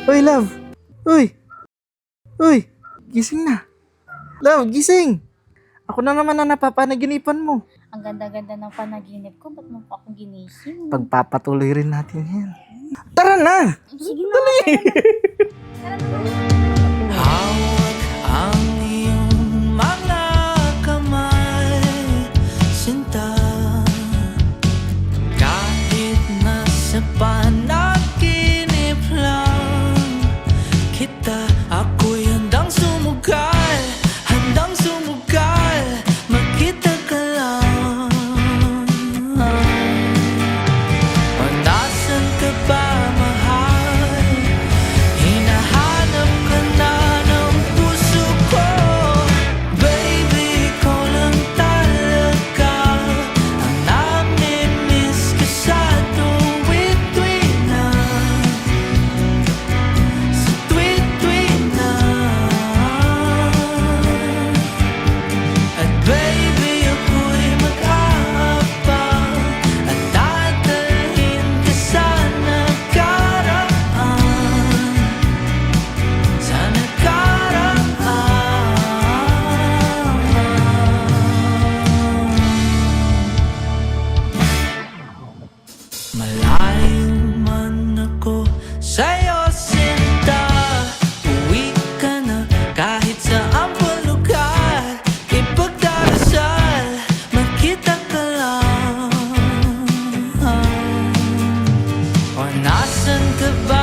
Uy, love! Uy! Uy! Gising na! Love, gising! Ako na naman ang napapanaginipan mo. Ang ganda-ganda ng panaginip ko, ba't mo pa ako ginising? Pagpapatuloy rin natin yan. Tara na! Sige na. Hawak ang iyong mga kamay, sinta. Kahit nasa panaginip lang kita, ako'y handang sumugal, magkita ka lang. O nasan ka ba, mahal? Hinahanap ka na ng puso ko. Baby, ikaw lang talaga ang namimiss ko sa tuwid-tuwid na, sa tuwid-tuwid na. At baby, ako'y mag-aabang at dadalhin ka sa nakaraan, sa nakaraan. Malayo man ako sa'yo, sinta, uwi ka na kahit saan pa lugar. Ipagdarasal, magkita ka lang. O nasan ka ba,